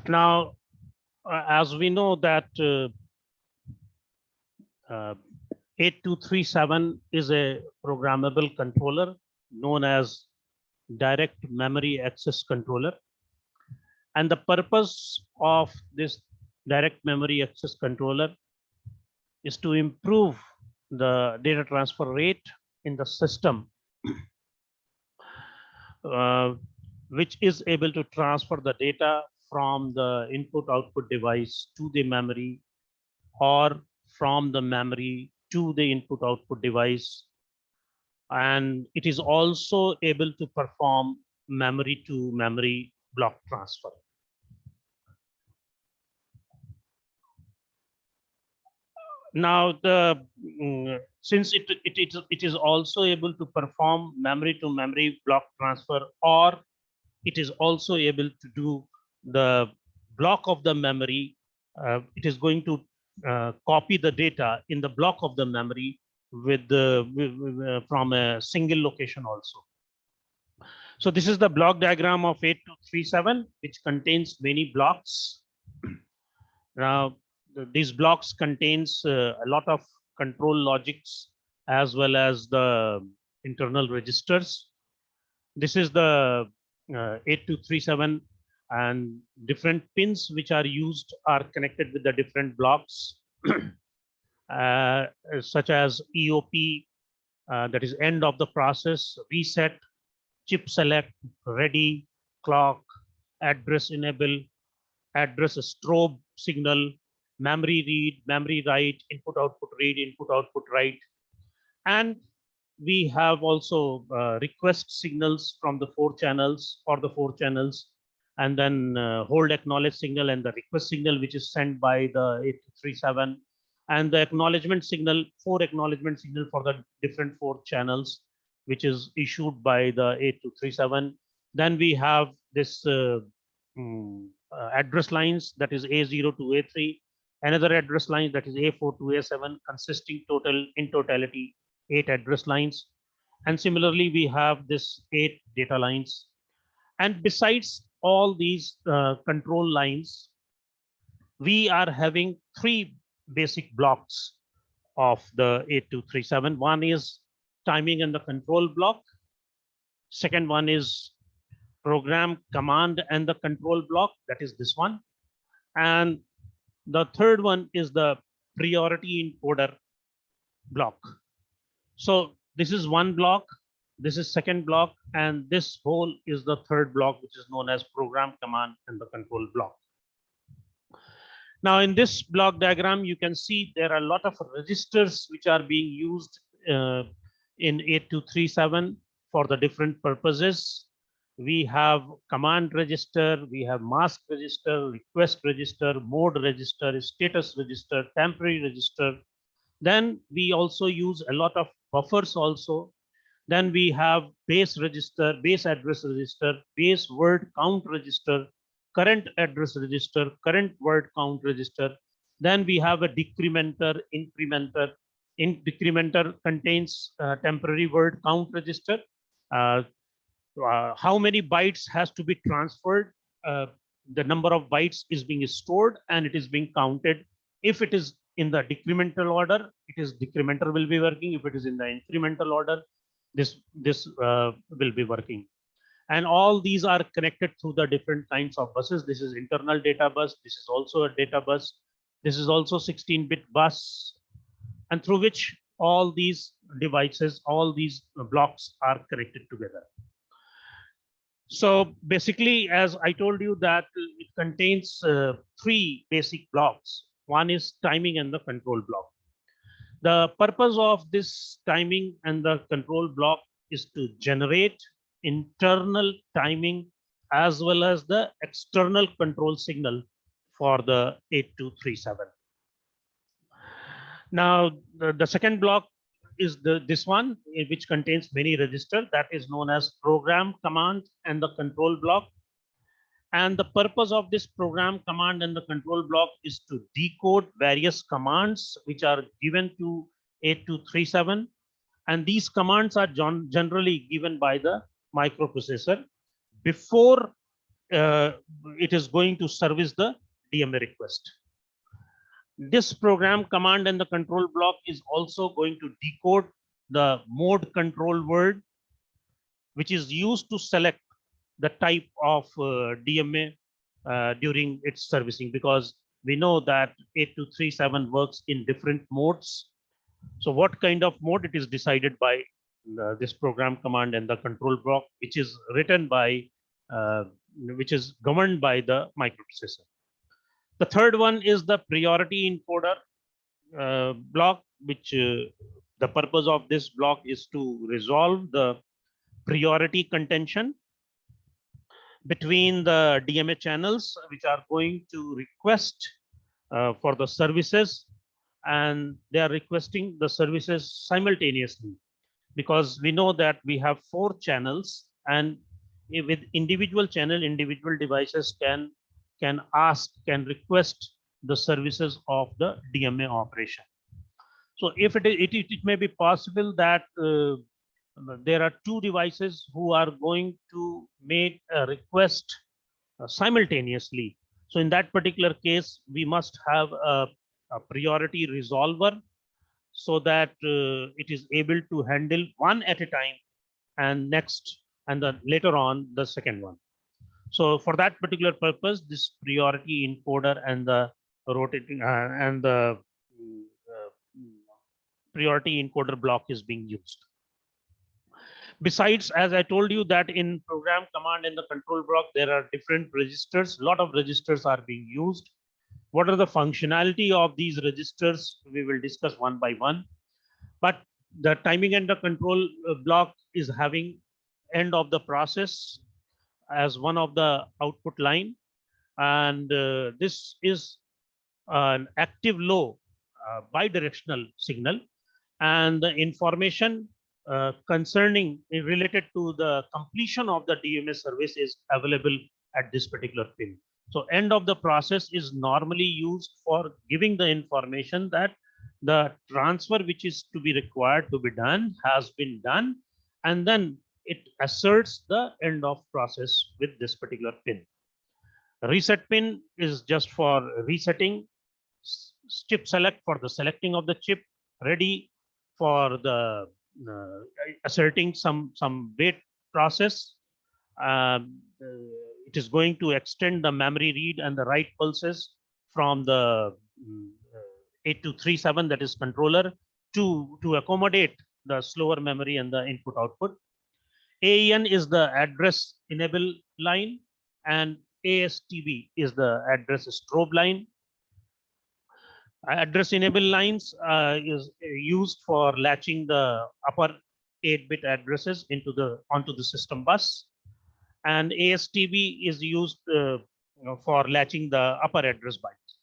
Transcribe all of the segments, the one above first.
Now, as we know that 8237 is a programmable controller known as direct memory access controller. And the purpose of this direct memory access controller is to improve the data transfer rate in the system, uh, which is able to transfer the data from the input output device to the memory, or from the memory to the input output device. And it is also able to perform memory to memory block transfer. Now, since it is also able to perform memory to memory block transfer, or it is also able to do the block of the memory, it is going to copy the data in the block of the memory with from a single location also. So this is the block diagram of 8237, which contains many blocks. Now, these blocks contains a lot of control logics as well as the internal registers. This is the 8237, and different pins which are used are connected with the different blocks, such as EOP, that is end of the process, reset, chip select, ready, clock, address enable, address strobe signal, memory read, memory write, input output read, input output write. And we have also request signals from the 4 channels, or the 4 channels, and then hold acknowledge signal and the request signal, which is sent by the 8237, and the acknowledgement signal, 4 acknowledgement signal for the different 4 channels, which is issued by the 8237. Then we have this address lines, that is A0 to A3, another address line that is A4 to A7, consisting in totality 8 address lines. And similarly, we have this 8 data lines. And besides all these control lines, we are having 3 basic blocks of the 8237. One is timing and the control block. Second one is program command and the control block, that is this one. And the third one is the priority encoder block. So this is one block, this is second block, and this whole is the third block, which is known as program command and the control block. Now, in this block diagram, you can see there are a lot of registers which are being used in 8237 for the different purposes. We have command register, we have mask register, request register, mode register, status register, temporary register. Then we also use a lot of buffers also. Then we have base register, base address register, base word count register, current address register, current word count register. Then we have a decrementer, incrementer. Decrementer contains temporary word count register. How many bytes has to be transferred? The number of bytes is being stored and it is being counted. If it is in the decremental order, it is decrementer will be working. If it is in the incremental order, this will be working. And all these are connected through the different kinds of buses. This is internal data bus. This is also a data bus. This is also 16-bit bus, and through which all these devices, all these blocks are connected together. So basically, as I told you, that it contains 3 basic blocks. One is timing and the control block. The purpose of this timing and the control block is to generate internal timing as well as the external control signal for the 8237. Now, the second block is this one, which contains many registers, that is known as program command and the control block. And the purpose of this program command and the control block is to decode various commands which are given to 8237. And these commands are generally given by the microprocessor before uh, it is going to service the DMA request. This program command and the control block is also going to decode the mode control word, which is used to select the type of DMA during its servicing, because we know that 8237 works in different modes. So what kind of mode, it is decided by this program command and the control block, which is written by, which is governed by the microprocessor. The third one is the priority encoder block, which the purpose of this block is to resolve the priority contention between the DMA channels, which are going to request for the services, and they are requesting the services simultaneously, because we know that we have 4 channels, and with individual channel, individual devices can request the services of the DMA operation. So if it may be possible that there are 2 devices who are going to make a request simultaneously. So in that particular case, we must have a priority resolver, so that it is able to handle one at a time, and next, and then later on the second one. So for that particular purpose, this priority encoder and the rotating and the priority encoder block is being used. Besides, as I told you that in program command and the control block, there are different registers. A lot of registers are being used. What are the functionality of these registers? We will discuss one by one. But the timing and the control block is having end of the process as one of the output line. And this is an active low bidirectional signal. And the information concerning related to the completion of the DMA service is available at this particular pin. So end of the process is normally used for giving the information that the transfer which is to be required to be done has been done, and then it asserts the end of process with this particular pin. Reset pin is just for resetting. Chip select for the selecting of the chip. Ready for the asserting some wait process. It is going to extend the memory read and the write pulses from the 8237, that is controller, to accommodate the slower memory and the input output. AEN is the address enable line, and ASTB is the address strobe line. Address enable lines is used for latching the upper 8-bit addresses onto the system bus, and ASTB is used for latching the upper address bytes.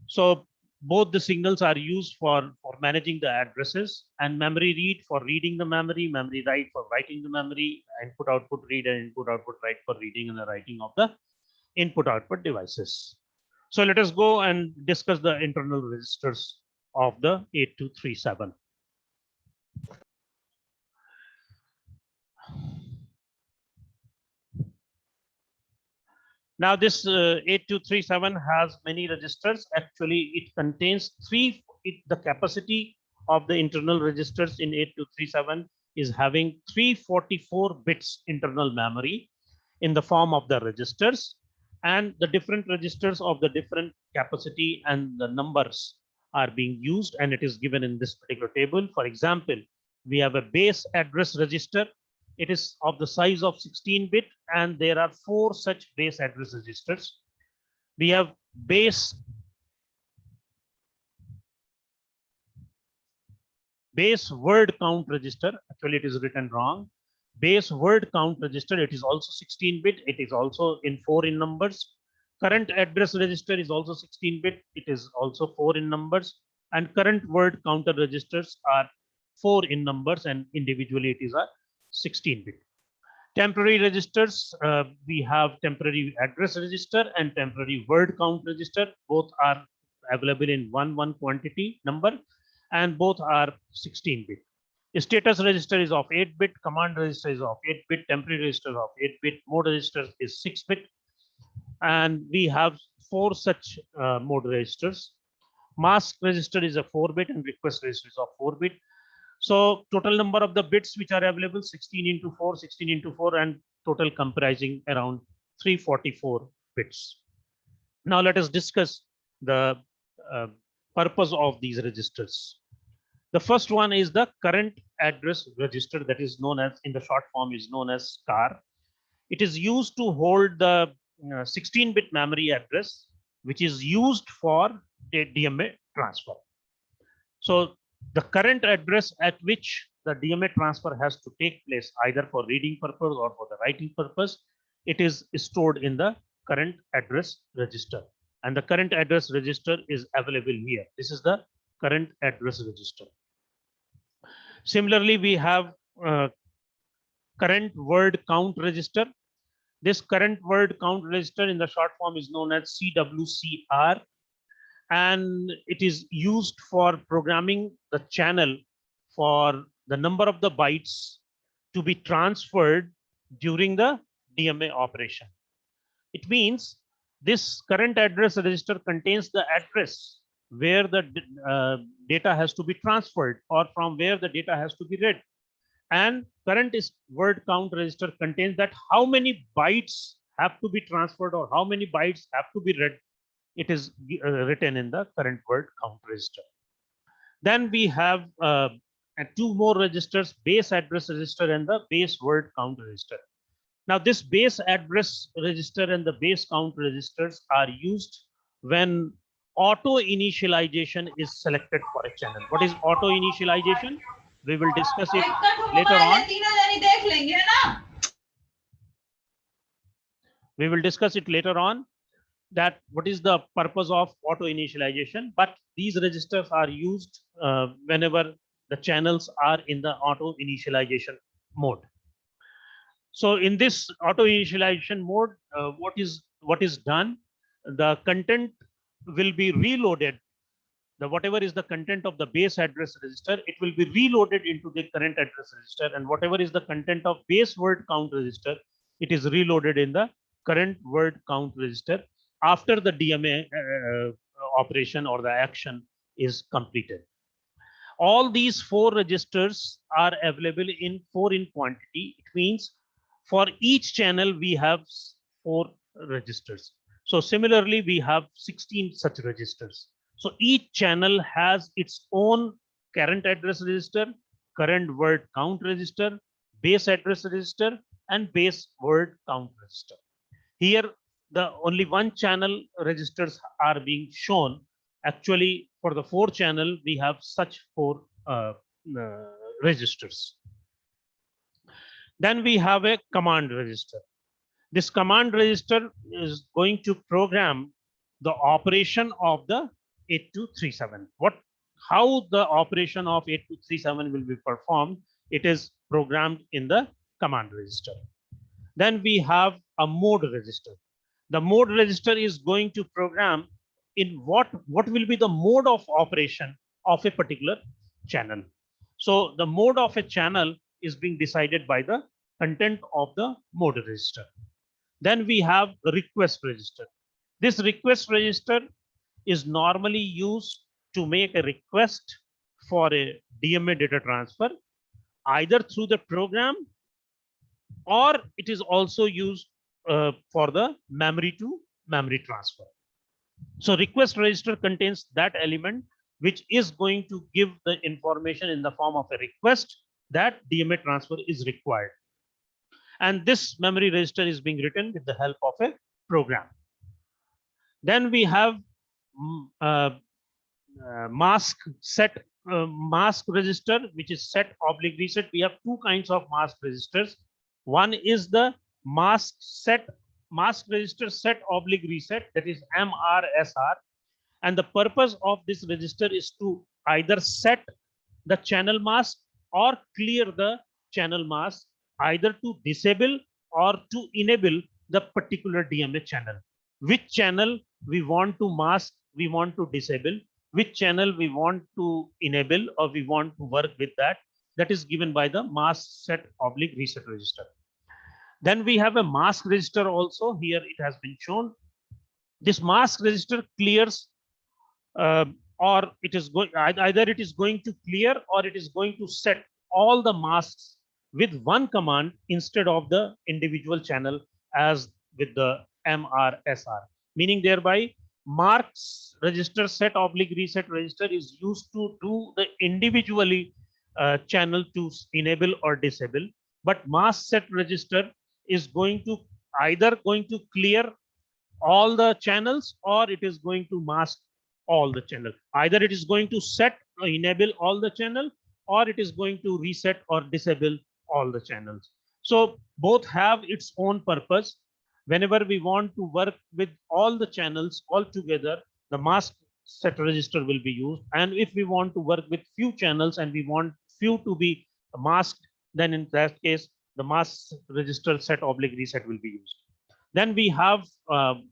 So both the signals are used for managing the addresses, and memory read for reading the memory write for writing the memory, input output read and input output write for reading and the writing of the input output devices. So let us go and discuss the internal registers of the 8237. Now this 8237 has many registers. Actually, it contains the capacity of the internal registers in 8237 is having 344 bits internal memory in the form of the registers, and the different registers of the different capacity and the numbers are being used, and it is given in this particular table. For example, we have a base address register. It is of the size of 16-bit, and there are 4 such base address registers. We have base word count register. Actually, it is written wrong. Base word count register, it is also 16-bit. It is also in 4 in numbers. Current address register is also 16-bit. It is also 4 in numbers. And current word counter registers are 4 in numbers, and individually it is a 16-bit. Temporary registers, we have temporary address register and temporary word count register. Both are available in one quantity number, and both are 16-bit. Status register is of 8-bit, command register is of 8-bit, temporary register of 8-bit, mode register is 6-bit. and we have four such mode registers. Mask register is a 4-bit and request register is of 4-bit. So total number of the bits which are available 16 into 4, 16 into 4, and total comprising around 344 bits. Now let us discuss the uh, purpose of these registers. The first one is the current address register, that is known as, in the short form, is known as CAR. It is used to hold the 16-bit memory address, which is used for DMA transfer. So the current address at which the DMA transfer has to take place, either for reading purpose or for the writing purpose, it is stored in the current address register. And the current address register is available here. This is the current address register. Similarly, we have current word count register. This current word count register in the short form is known as CWCR, and it is used for programming the channel for the number of the bytes to be transferred during the DMA operation. It means this current address register contains the address where the data has to be transferred or from where the data has to be read. And current is word count register contains that how many bytes have to be transferred or how many bytes have to be read. It is written in the current word count register. Then we have two more registers, base address register and the base word count register. Now this base address register and the base count registers are used when auto initialization is selected for a channel. What is auto initialization? We will discuss it later on. We will discuss it later on, that what is the purpose of auto initialization, but these registers are used whenever the channels are in the auto initialization mode. So in this auto initialization mode, what is done? The content will be reloaded. The whatever is the content of the base address register, it will be reloaded into the current address register, and whatever is the content of base word count register, it is reloaded in the current word count register after the DMA operation or the action is completed. All these four registers are available in 4 in quantity. It means for each channel we have 4 registers. So similarly, we have 16 such registers. So each channel has its own current address register, current word count register, base address register, and base word count register. Here, the only one channel registers are being shown. Actually, for the 4 channel, we have such 4 registers. Then we have a command register. This command register is going to program the operation of the 8237. How the operation of 8237 will be performed, it is programmed in the command register. Then we have a mode register. The mode register is going to program in what will be the mode of operation of a particular channel. So the mode of a channel is being decided by the content of the mode register. Then we have a request register. This request register is normally used to make a request for a DMA data transfer, either through the program, or it is also used for the memory to memory transfer. So request register contains that element which is going to give the information in the form of a request that DMA transfer is required. And this memory register is being written with the help of a program. Then we have mask register, which is set oblique reset. We have 2 kinds of mask registers. One is the mask register set oblique reset, that is MRSR. And the purpose of this register is to either set the channel mask or clear the channel mask, either to disable or to enable the particular DMA channel. Which channel we want to mask, we want to disable, which channel we want to enable or we want to work with that is given by the mask set oblique reset register. Then we have a mask register also. Here it has been shown. This mask register clears, or it is going, either it is going to clear or it is going to set all the masks with one command instead of the individual channel as with the MRSR. Meaning thereby marks register set oblique reset register is used to do the individually channel to enable or disable, but mask set register is going to either going to clear all the channels or it is going to mask all the channel. Either it is going to set or enable all the channel, or it is going to reset or disable all the channels. So both have its own purpose. Whenever we want to work with all the channels all together, the mask set register will be used. And if we want to work with few channels and we want few to be masked, then in that case, the mask register set oblique reset will be used. Then we have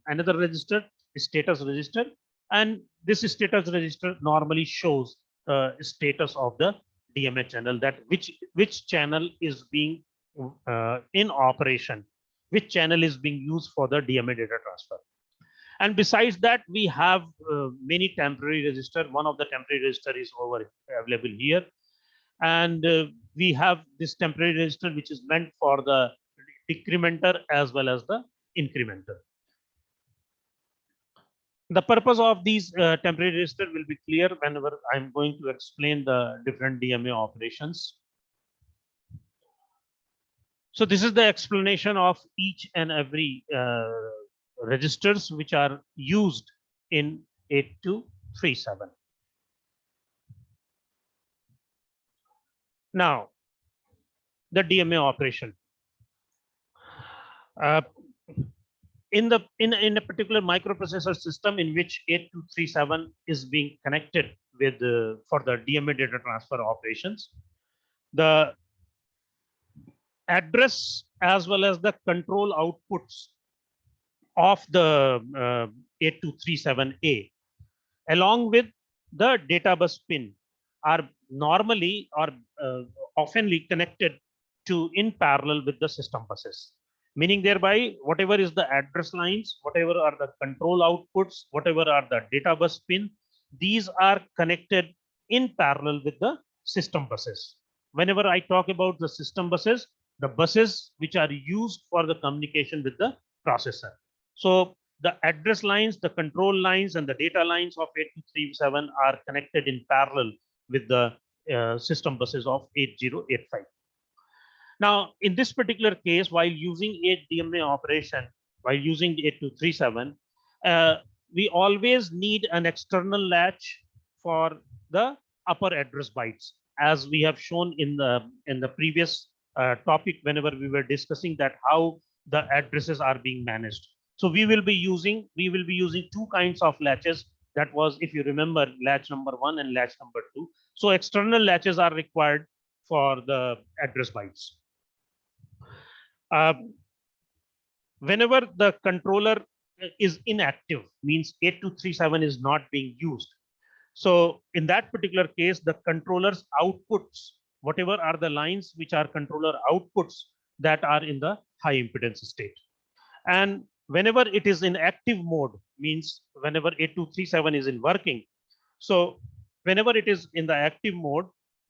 another register, status register, and this status register normally shows the status of the DMA channel, that which channel is being in operation, which channel is being used for the DMA data transfer. And besides that, we have many temporary register. One of the temporary register is available here, and we have this temporary register which is meant for the decrementer as well as the incrementer. The purpose of these temporary register will be clear whenever I'm going to explain the different DMA operations. So this is the explanation of each and every registers which are used in 8237. Now, the DMA operation. In a particular microprocessor system in which 8237 is being connected with for the DMA data transfer operations, the address as well as the control outputs of the 8237A along with the data bus pin are normally or oftenly connected to in parallel with the system buses. Meaning thereby, whatever is the address lines, whatever are the control outputs, whatever are the data bus pin, these are connected in parallel with the system buses. Whenever I talk about the system buses, the buses which are used for the communication with the processor. So the address lines, the control lines, and the data lines of 8237 are connected in parallel with the system buses of 8085. Now, in this particular case, while using a DMA operation, while using 8237, we always need an external latch for the upper address bytes, as we have shown in the previous topic whenever we were discussing that how the addresses are being managed. So we will be using two kinds of latches. That was, if you remember, latch number 1 and latch number 2. So external latches are required for the address bytes. Whenever the controller is inactive, means 8237 is not being used. So in that particular case, the controller's outputs, whatever are the lines which are controller outputs, that are in the high impedance state. And whenever it is in active mode, means whenever 8237 is in working. So whenever it is in the active mode,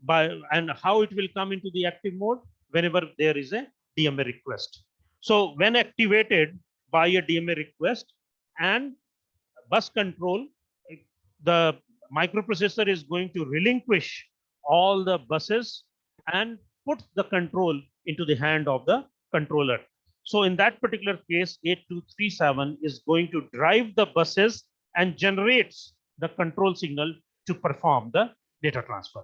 and how it will come into the active mode, whenever there is a DMA request. So when activated by a DMA request and bus control, the microprocessor is going to relinquish all the buses and put the control into the hand of the controller. So in that particular case, 8237 is going to drive the buses and generates the control signal to perform the data transfer.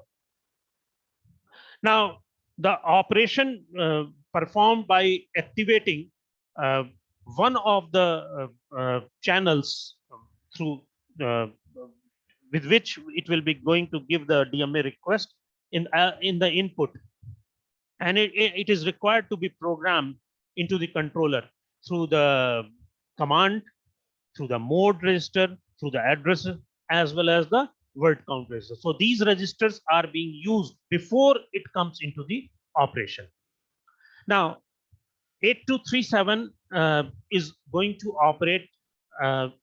Now, the operation performed by activating one of the channels through with which it will be going to give the DMA request in the input, and it is required to be programmed into the controller through the command, through the mode register, through the address, as well as the word count register. So these registers are being used before it comes into the operation. Now, 8237 is going to operate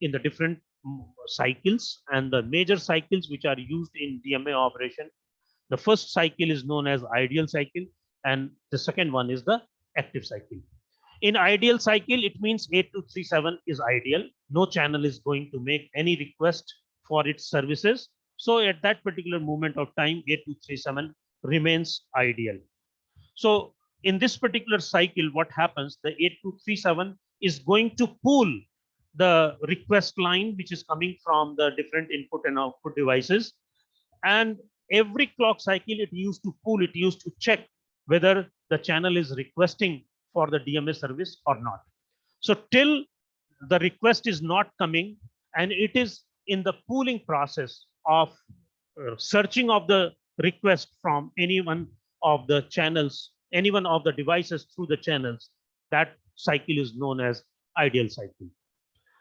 in the different cycles, and the major cycles which are used in DMA operation. The first cycle is known as ideal cycle, and the second one is the active cycle. In ideal cycle, it means 8237 is ideal. No channel is going to make any request for its services. So at that particular moment of time, 8237 remains ideal. So in this particular cycle, what happens? The 8237 is going to pull the request line, which is coming from the different input and output devices. And every clock cycle, it used to pull, it used to check whether the channel is requesting for the DMA service or not. So till the request is not coming, and it is in the pooling process of searching of the request from any one of the channels, any one of the devices through the channels, that cycle is known as ideal cycle.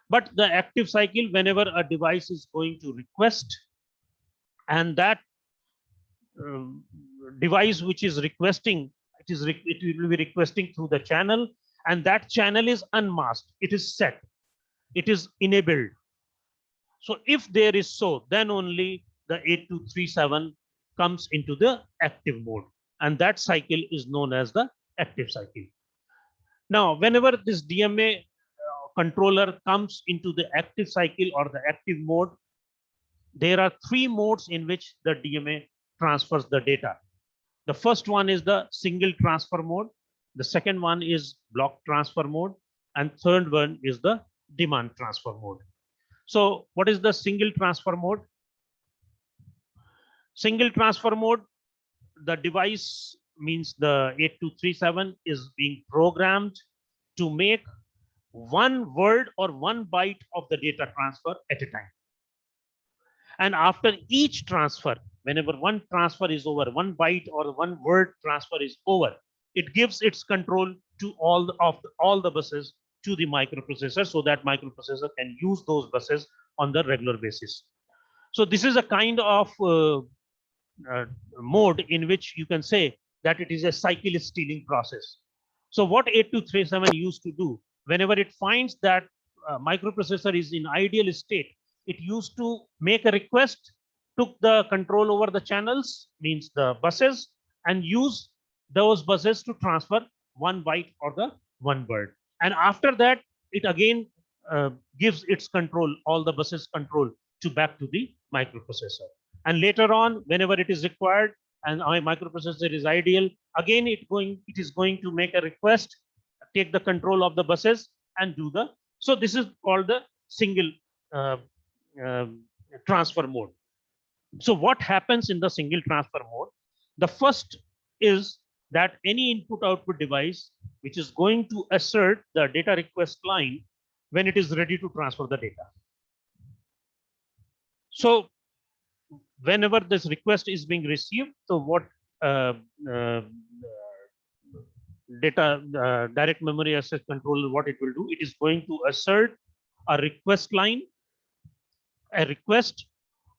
But the active cycle, whenever a device is going to request, and that device which is requesting, it will be requesting through the channel, and that channel is unmasked, it is set, it is enabled. So if there is so, then only the 8237 comes into the active mode, and that cycle is known as the active cycle. Now, whenever this DMA controller comes into the active cycle or the active mode, there are three modes in which the DMA transfers the data. The first one is the single transfer mode. The second one is block transfer mode. And third one is the demand transfer mode. So what is the single transfer mode? Single transfer mode, the device means the 8237 is being programmed to make one word or one byte of the data transfer at a time. And after each transfer, whenever one transfer is over, one byte or one word transfer is over, it gives its control to all the buses to the microprocessor, so that microprocessor can use those buses on the regular basis. So this is a kind of mode in which you can say that it is a cycle stealing process. So what 8237 used to do, whenever it finds that microprocessor is in ideal state, it used to make a request, took the control over the channels, means the buses, and use those buses to transfer one byte or the one word. And after that, it again gives its control, all the buses control, to back to the microprocessor. And later on, whenever it is required and our microprocessor is ideal, again it is going to make a request, take the control of the buses and do the. So this is called the single transfer mode. So what happens in the single transfer mode? The first is that any input output device which is going to assert the data request line when it is ready to transfer the data. So whenever this request is being received, so what data direct memory access controller, what it will do, it is going to assert a request line, a request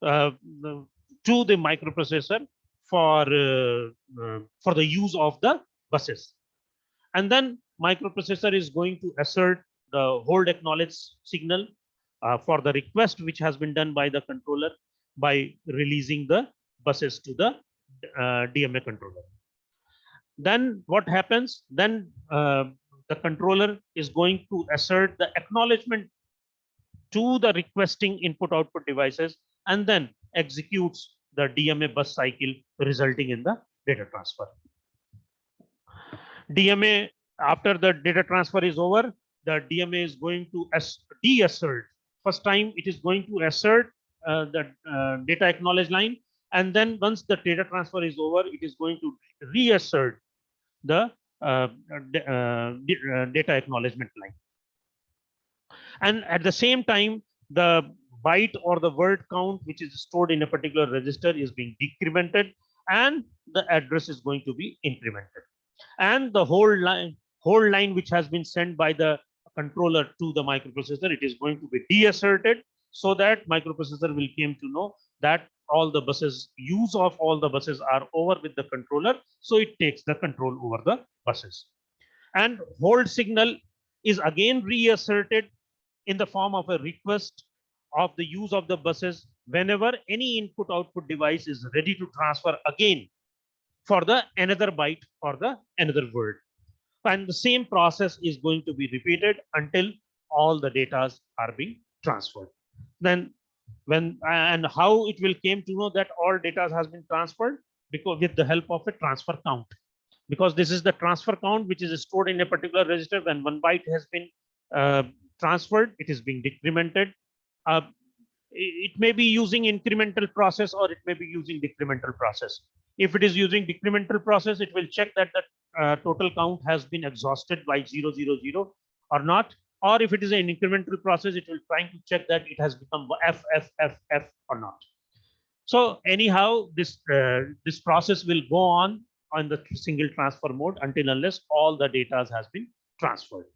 to the microprocessor for the use of the buses. And then microprocessor is going to assert the hold acknowledge signal for the request which has been done by the controller by releasing the buses to the DMA controller. Then what happens? Then the controller is going to assert the acknowledgement to the requesting input output devices, and then executes the DMA bus cycle, resulting in the data transfer. DMA, after the data transfer is over, the DMA is going to deassert. First time it is going to assert the data acknowledge line, and then once the data transfer is over, it is going to reassert the data acknowledgement line. And at the same time, the byte or the word count which is stored in a particular register is being decremented, and the address is going to be incremented. And the whole line which has been sent by the controller to the microprocessor, it is going to be deasserted, so that microprocessor will came to know that all the buses, use of all the buses are over with the controller, so it takes the control over the buses. And hold signal is again reasserted in the form of a request of the use of the buses whenever any input output device is ready to transfer again for the another byte or the another word. And the same process is going to be repeated until all the data are being transferred. Then when and how it will came to know that all data has been transferred, because with the help of a transfer count, because this is the transfer count which is stored in a particular register. When one byte has been uh, transferred, it is being decremented. uh, it may be using incremental process or it may be using decremental process. If it is using decremental process, it will check that the total count has been exhausted by 000 or not. Or if it is an incremental process, it will try to check that it has become FFFF or not. So anyhow, this process will go on the single transfer mode until unless all the data has been transferred.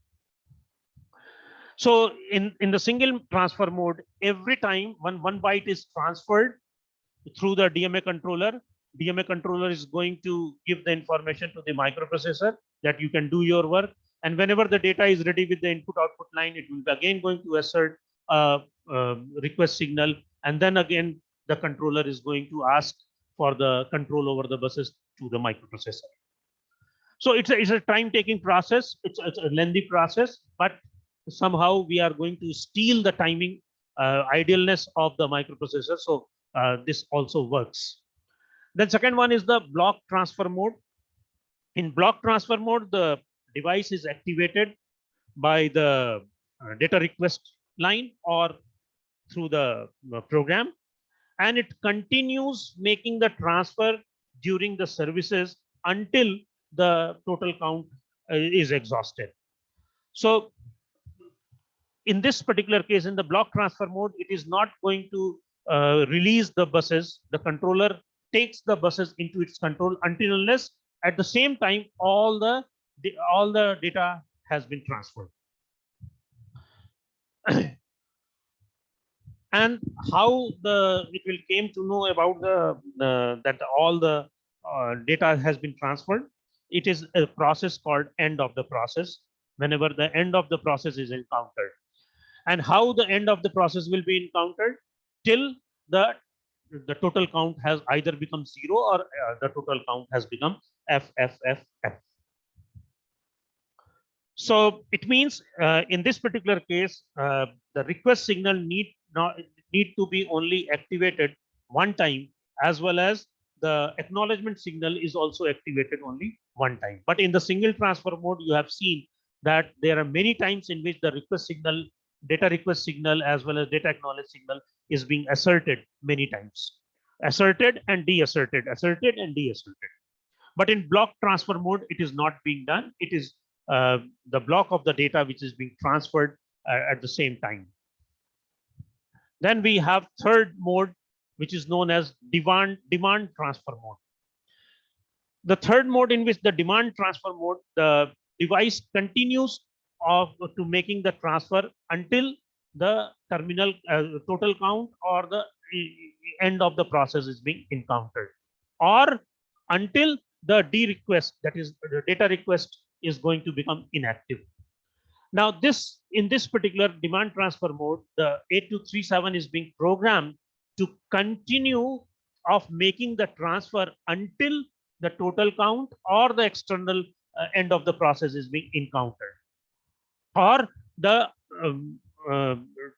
So in the single transfer mode, every time one byte is transferred through the DMA controller is going to give the information to the microprocessor that you can do your work. And whenever the data is ready with the input output line, it will be again going to assert a, request signal. And then again, the controller is going to ask for the control over the buses to the microprocessor. So it's a time taking process. It's a lengthy process, but somehow we are going to steal the timing idealness of the microprocessor. So this also works. Then second one is the block transfer mode. In block transfer mode, the device is activated by the data request line or through the program, and it continues making the transfer during the services until the total count is exhausted. So in this particular case, in the block transfer mode, it is not going to release the buses. The controller takes the buses into its control until unless at the same time all the data has been transferred. And how it will came to know about that all the data has been transferred. It is a process called end of the process. Whenever the end of the process is encountered, and how the end of the process will be encountered till the total count has either become 0 or the total count has become FFFF. So it means in this particular case, the request signal need to be only activated one time, as well as the acknowledgement signal is also activated only one time. But in the single transfer mode, you have seen that there are many times in which the request signal, data request signal, as well as data acknowledge signal is being asserted many times, asserted and deasserted, asserted and deasserted. But in block transfer mode, it is not being done. It is the block of the data which is being transferred at the same time. Then we have third mode, which is known as demand transfer mode. The third mode, in which the demand transfer mode, the device continues to making the transfer until the terminal total count or the end of the process is being encountered, or until the D request, that is the data request, is going to become inactive. Now in this particular demand transfer mode, the 8237 is being programmed to continue of making the transfer until the total count or the external end of the process is being encountered, or the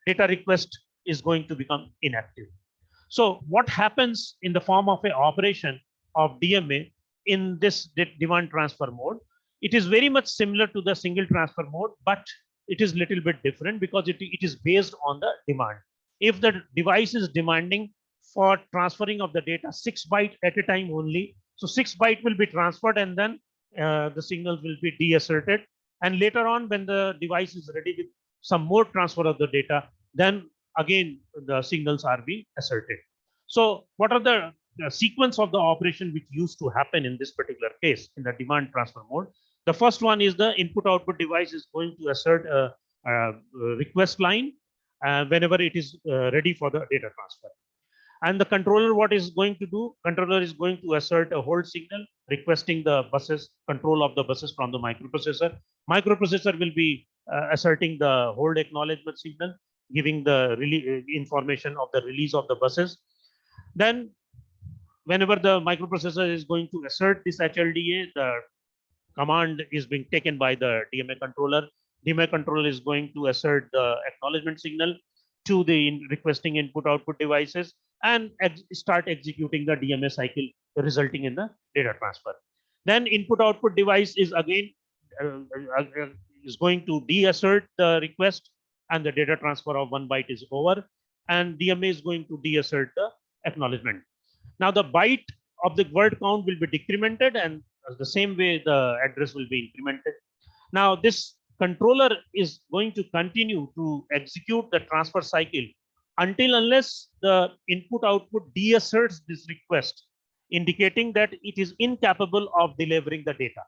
data request is going to become inactive. So what happens in the form of an operation of DMA in this demand transfer mode? It is very much similar to the single transfer mode, but it is little bit different because it is based on the demand. If the device is demanding for transferring of the data 6 byte at a time only, so 6 byte will be transferred, and then the signals will be deasserted. And later on, when the device is ready with some more transfer of the data, then again the signals are being asserted. So what are the sequence of the operation which used to happen in this particular case in the demand transfer mode? The first one is the input output device is going to assert a request line whenever it is ready for the data transfer. And the controller, what is going to do? Controller is going to assert a hold signal requesting the buses, control of the buses from the microprocessor. Microprocessor will be asserting the hold acknowledgement signal, giving the information of the release of the buses. Then whenever the microprocessor is going to assert this HLDA, the command is being taken by the DMA controller. DMA controller is going to assert the acknowledgement signal to the requesting input output devices and start executing the DMA cycle, resulting in the data transfer. Then input output device is again is going to deassert the request, and the data transfer of 1 byte is over, and DMA is going to deassert the acknowledgement. Now the byte of the word count will be decremented, and the same way the address will be incremented. Now this controller is going to continue to execute the transfer cycle until unless the input output deasserts this request, indicating that it is incapable of delivering the data.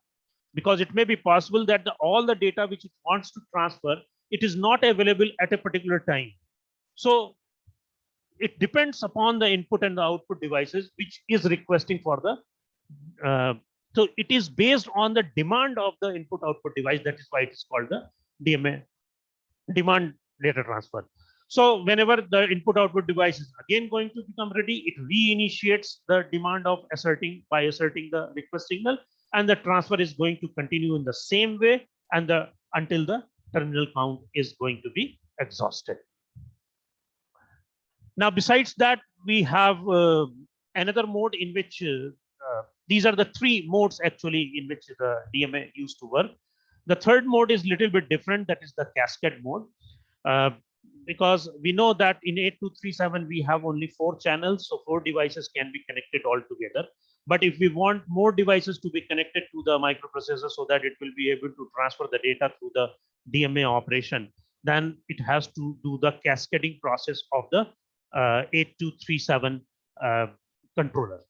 Because it may be possible that all the data which it wants to transfer, it is not available at a particular time. So it depends upon the input and the output devices which is requesting for the so it is based on the demand of the input output device. That is why it is called the DMA, demand data transfer. So whenever the input output device is again going to become ready, it reinitiates the demand of asserting by asserting the request signal, and the transfer is going to continue in the same way and until the terminal count is going to be exhausted. Now, besides that, we have another mode in which these are the three modes actually in which the DMA used to work. The third mode is a little bit different. That is the cascade mode. Because we know that in 8237 we have only 4 channels, so 4 devices can be connected all together. But if we want more devices to be connected to the microprocessor so that it will be able to transfer the data through the DMA operation, then it has to do the cascading process of the 8237 controller.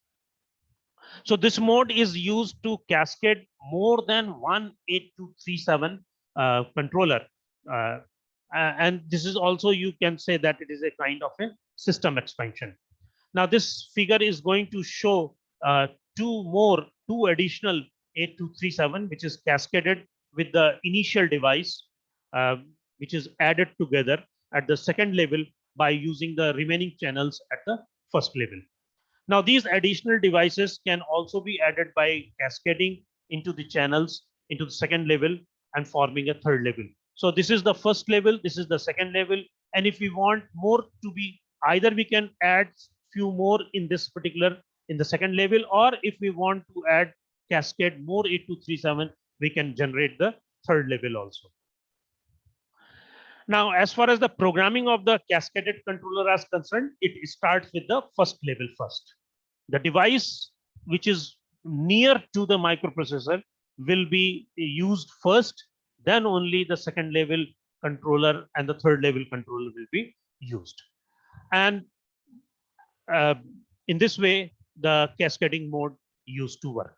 So this mode is used to cascade more than one 8237 controller. And this is also, you can say that it is a kind of a system expansion. Now this figure is going to show two additional 8237, which is cascaded with the initial device, which is added together at the second level by using the remaining channels at the first level. Now these additional devices can also be added by cascading into the channels into the second level and forming a third level. So this is the first level, this is the second level, and if we want more to be, either we can add few more in this particular in the second level, or if we want to add cascade more 8237, we can generate the third level also. Now, as far as the programming of the cascaded controller is concerned, it starts with the first level first. The device which is near to the microprocessor will be used first, then only the second level controller and the third level controller will be used. And in this way, the cascading mode used to work.